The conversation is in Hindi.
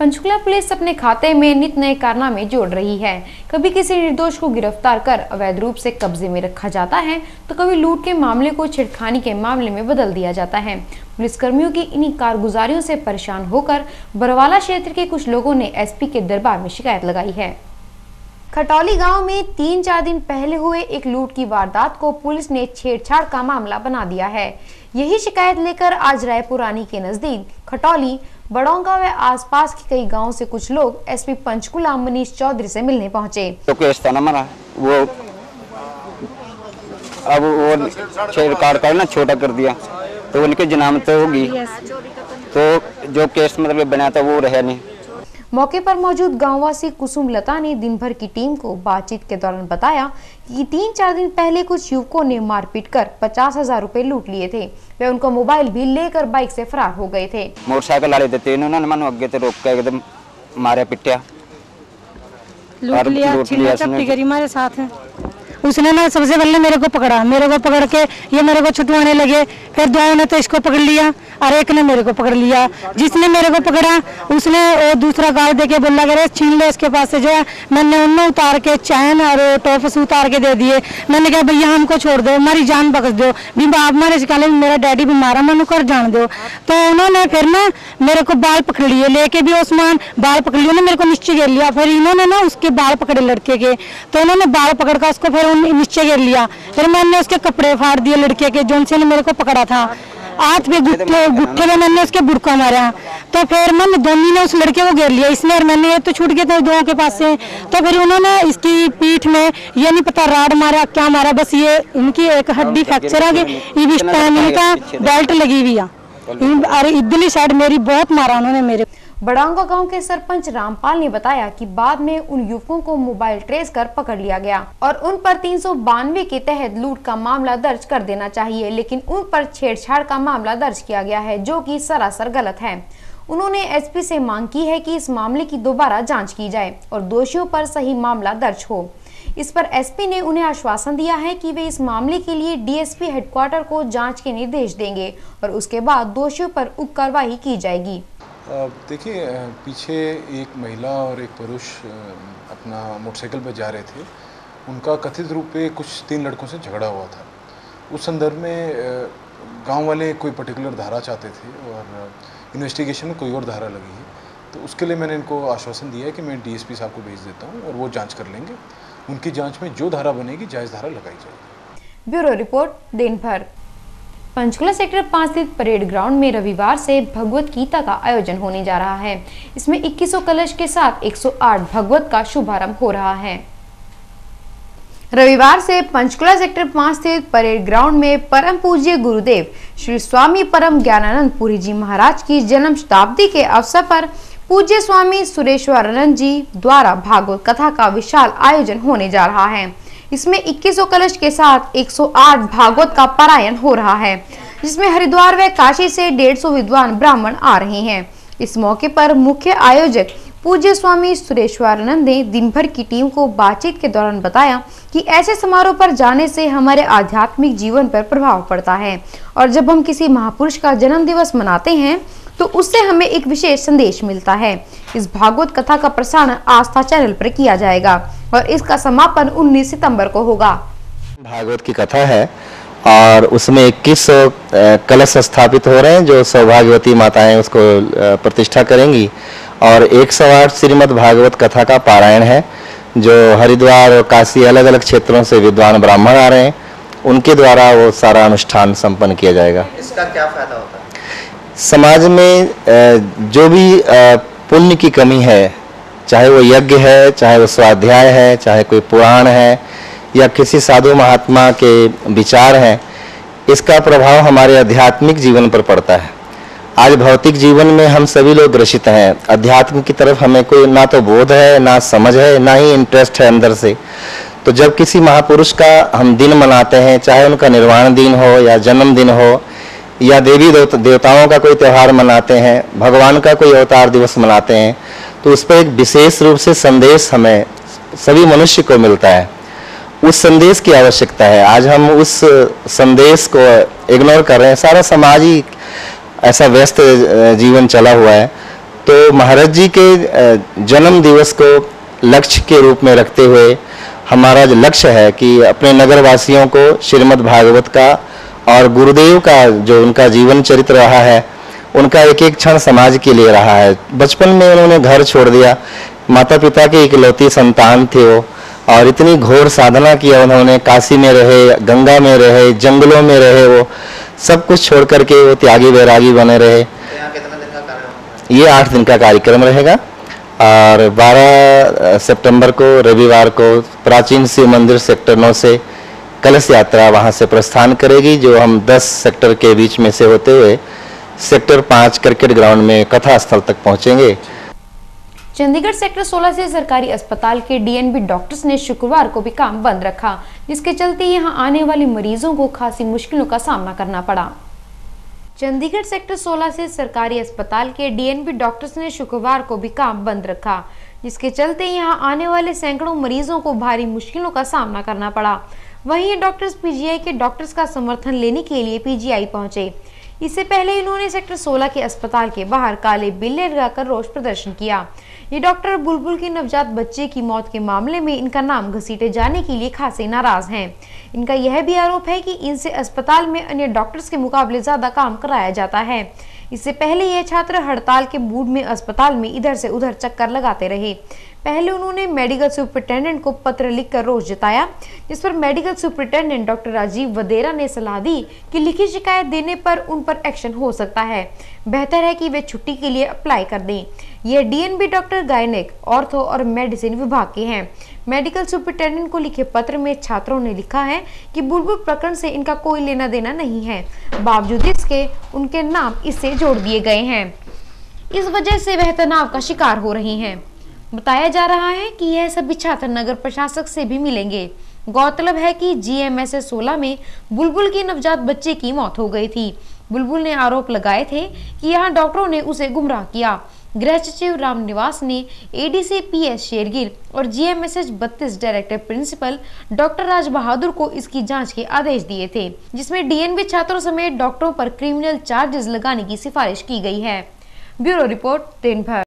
पंचकुला पुलिस अपने खाते में नित नए कारनामे जोड़ रही है। कभी किसी निर्दोष को गिरफ्तार कर अवैध रूप से कब्जे में रखा जाता है तो कभी लूट के मामले को छेड़खानी के मामले में बदल दिया जाता है। पुलिसकर्मियों की इन्हीं कारगुजारियों से परेशान होकर बरवाला क्षेत्र के कुछ लोगों ने एसपी के दरबार में शिकायत लगाई है। खटौली गांव में 3-4 दिन पहले हुए एक लूट की वारदात को पुलिस ने छेड़छाड़ का मामला बना दिया है। यही शिकायत लेकर आज रायपुर रानी के नजदीक खटौली, बड़ौंगा व आसपास के कई गांवों से कुछ लोग एसपी पंचकुला मनीष चौधरी से मिलने पहुंचे। तो केस था ना हमारा, वो अब वो छेड़छाड़ कर ना छोटा कर दिया तो उनकी जमानत होगी, तो जो केस मतलब बना था वो रहा नहीं। मौके पर मौजूद गांववासी कुसुम लता ने दिन भर की टीम को बातचीत के दौरान बताया कि 3-4 दिन पहले कुछ युवकों ने मारपीट कर 50,000 रुपए लूट लिए थे। वे उनका मोबाइल भी लेकर बाइक से फरार हो गए थे। मोटरसाइकिल वाले थे, उन्होंने मानो आगे से रोक के एकदम मारे पिटिया, लूट लिया, चप्पी करी हमारे साथ है। उसने ना सबसे पहले मेरे को पकड़ के ये मेरे को छुटवाने लगे, फिर दो ने तो इसको पकड़ लिया और एक ने मेरे को पकड़ लिया। जिसने मेरे को पकड़ा उसने वो दूसरा गार्ड देके बोला करे छीन लो इसके पास से जो है। मैंने उन्हें उतार के चैन और टॉप्स उतार के दे दिए। मैंने कहा भैया हमको छोड़ दो, हमारी जान बख्श दो, हमारे शिकाले मेरा डैडी बीमार है, मैंने कर जान दो। तो उन्होंने फिर ना मेरे को बाल पकड़ लिए, लेके भी उस्मान बाल पकड़ लिया, मेरे को नीचे गिर लिया। फिर इन्होंने ना उसके बाल पकड़े लड़के के, तो उन्होंने बाल पकड़ कर उसको फिर नीचे गिर लिया। फिर मैंने उसके कपड़े फाड़ दिए लड़के के, जोन ने मेरे को पकड़ा था। हाथ पे गुट्ठे में मैंने उसके बुड़का मारा। तो फिर मैंने दोनों ने उस लड़के को घेर लिया, इसने और मैंने, तो छूट गए थे दोनों के पास से। तो फिर उन्होंने इसकी पीठ में ये नहीं पता राड मारा क्या मारा, बस ये इनकी एक हड्डी फ्रैक्चर आ गई, इनका बेल्ट लगी हुई है। अरे इधरली साइड मेरी बहुत मारा उन्होंने मेरे। बड़ौंगा गांव के सरपंच रामपाल ने बताया कि बाद में उन युवकों को मोबाइल ट्रेस कर पकड़ लिया गया और उन पर 392 के तहत लूट का मामला दर्ज कर देना चाहिए, लेकिन उन पर छेड़छाड़ का मामला दर्ज किया गया है, जो कि सरासर गलत है। उन्होंने एसपी से मांग की है कि इस मामले की दोबारा जांच की जाए और दोषियों पर सही मामला दर्ज हो। इस पर एसपी ने उन्हें आश्वासन दिया है कि वे इस मामले के लिए डीएसपी हेडक्वार्टर को जांच के निर्देश देंगे और उसके बाद दोषियों पर उप कार्रवाई की जाएगी। देखिए, पीछे एक महिला और एक पुरुष अपना मोटरसाइकिल पर जा रहे थे। उनका कथित रूप पे कुछ 3 लड़कों से झगड़ा हुआ था। उस संदर्भ में गांव वाले कोई पर्टिकुलर धारा चाहते थे और इन्वेस्टिगेशन में कोई और धारा लगी है, तो उसके लिए मैंने इनको आश्वासन दिया है कि मैं डीएसपी साहब को भेज देता हूं और वो जांच कर लेंगे। उनकी जांच में जो धारा बनेगी जायज़ धारा लगाई जाएगी। ब्यूरो रिपोर्ट दिन भर। पंचकुला सेक्टर 5 स्थित परेड ग्राउंड में रविवार से भगवत गीता का आयोजन होने जा रहा है। इसमें 2100 कलश के साथ 108 भगवत का शुभारंभ हो रहा है। रविवार से पंचकुला सेक्टर 5 स्थित परेड ग्राउंड में परम पूज्य गुरुदेव श्री स्वामी परम ज्ञानानंद पुरी जी महाराज की जन्म शताब्दी के अवसर पर पूज्य स्वामी सुरेश्वरानंद जी द्वारा भागवत कथा का विशाल आयोजन होने जा रहा है। इसमें 2100 कलश के साथ 108 भागवत का पारायण हो रहा है, जिसमें हरिद्वार व काशी से 150 विद्वान ब्राह्मण आ रहे हैं। इस मौके पर मुख्य आयोजक पूज्य स्वामी सुरेश्वरानंद ने दिन भर की टीम को बातचीत के दौरान बताया कि ऐसे समारोह पर जाने से हमारे आध्यात्मिक जीवन पर प्रभाव पड़ता है और जब हम किसी महापुरुष का जन्म दिवस मनाते हैं तो उससे हमें एक विशेष संदेश मिलता है। इस भागवत कथा का प्रसारण आस्था चैनल पर किया जाएगा और इसका समापन 19 सितंबर को होगा। भागवत की कथा है और उसमें 2100 कलश स्थापित हो रहे हैं, जो सौभाग्यवती माताएं उसको प्रतिष्ठा करेंगी और 108 श्रीमद् भागवत कथा का पारायण है, जो हरिद्वार और काशी अलग अलग क्षेत्रों से विद्वान ब्राह्मण आ रहे हैं, उनके द्वारा वो सारा अनुष्ठान संपन्न किया जाएगा। इसका क्या फायदा होता है? समाज में जो भी पुण्य की कमी है, चाहे वो यज्ञ है, चाहे वो स्वाध्याय है, चाहे कोई पुराण है या किसी साधु महात्मा के विचार हैं, इसका प्रभाव हमारे आध्यात्मिक जीवन पर पड़ता है। आज भौतिक जीवन में हम सभी लोग ग्रसित हैं, अध्यात्म की तरफ हमें कोई ना तो बोध है, ना समझ है, ना ही इंटरेस्ट है अंदर से। तो जब किसी महापुरुष का हम दिन मनाते हैं, चाहे उनका निर्वाण दिन हो या जन्मदिन हो या देवी देवताओं का कोई त्यौहार मनाते हैं, भगवान का कोई अवतार दिवस मनाते हैं, तो उस पर एक विशेष रूप से संदेश हमें सभी मनुष्य को मिलता है। उस संदेश की आवश्यकता है। आज हम उस संदेश को इग्नोर कर रहे हैं। सारा समाज ही ऐसा व्यस्त जीवन चला हुआ है तो महाराज जी के जन्म दिवस को लक्ष्य के रूप में रखते हुए हमारा जो लक्ष्य है कि अपने नगरवासियों को श्रीमद् भागवत का और गुरुदेव का जो उनका जीवन चरित्र रहा है, उनका एक एक क्षण समाज के लिए रहा है। बचपन में उन्होंने घर छोड़ दिया, माता पिता की इकलौती संतान थे वो, और इतनी घोर साधना किया उन्होंने। काशी में रहे, गंगा में रहे, जंगलों में रहे, वो सब कुछ छोड़ करके वो त्यागी वैरागी बने रहे। ये 8 दिन का कार्यक्रम रहेगा और 12 सितंबर को रविवार को प्राचीन शिव मंदिर सेक्टर 9 से कलश यात्रा वहां से प्रस्थान करेगी, जो हम 10 सेक्टर के बीच में से होते हुए सेक्टर 5 क्रिकेट ग्राउंड में कथा स्थल तक पहुंचेंगे। चंडीगढ़ सेक्टर 16 से सरकारी अस्पताल के डीएनबी डॉक्टर्स ने शुक्रवार को भी काम बंद रखा, जिसके चलते यहां आने वाले मरीजों को खासी मुश्किलों का सामना करना पड़ा। चंडीगढ़ सेक्टर 16 से सरकारी अस्पताल के डीएनबी डॉक्टर्स ने शुक्रवार को भी काम बंद रखा, जिसके चलते यहां आने वाले सैकड़ों मरीजों को भारी मुश्किलों का सामना करना पड़ा। वहीं ये डॉक्टर्स पीजीआई के डॉक्टर्स का समर्थन लेने के लिए पीजीआई पहुंचे। इससे पहले इन्होंने सेक्टर 16 के अस्पताल के बाहर काले बिल्ले लगाकर रोष प्रदर्शन किया। ये डॉक्टर बुलबुल की नवजात बच्चे की मौत के मामले में इनका नाम घसीटे जाने के लिए खासे नाराज हैं। इनका यह भी आरोप है कि इनसे अस्पताल में अन्य डॉक्टर्स के मुकाबले ज्यादा काम कराया जाता है। इससे पहले यह छात्र हड़ताल के मूड में अस्पताल में इधर से उधर चक्कर लगाते रहे। पहले उन्होंने मेडिकल सुपरिटेंडेंट को पत्र लिखकर रोष जताया, जिस पर मेडिकल सुपरिटेंडेंट डॉक्टर राजीव वदेरा ने सलाह दी कि लिखित शिकायत देने पर उन पर एक्शन हो सकता है। बेहतर है कि वे छुट्टी के लिए अप्लाई कर दें। यह डीएनबी डॉक्टर गायनेक, ऑर्थो और मेडिसिन विभाग के हैं। मेडिकल सुपरिटेंडेंट को लिखे पत्र में छात्रों ने लिखा है कि बुलबुल प्रकरण से इनका कोई लेना देना नहीं है, बावजूद इसके उनके नाम इससे जोड़ दिए गए हैं। इस वजह से वह तनाव का शिकार हो रही हैं। बताया जा रहा है कि यह सभी छात्र नगर प्रशासक से भी मिलेंगे। गौरतलब है कि जीएमएसएस 16 में बुलबुल की नवजात बच्चे की मौत हो गई थी। बुलबुल ने आरोप लगाए थे कि यहाँ डॉक्टरों ने उसे गुमराह किया। गृह सचिव रामनिवास ने एडीसी पीएस शेरगिल और GMSS 32 director principal doctor Raj Bahadur को इसकी जांच के आदेश दिए थे, जिसमें डीएनबी छात्रों समेत डॉक्टरों पर क्रिमिनल चार्जेस लगाने की सिफारिश की गई है। ब्यूरो रिपोर्ट दिन भर।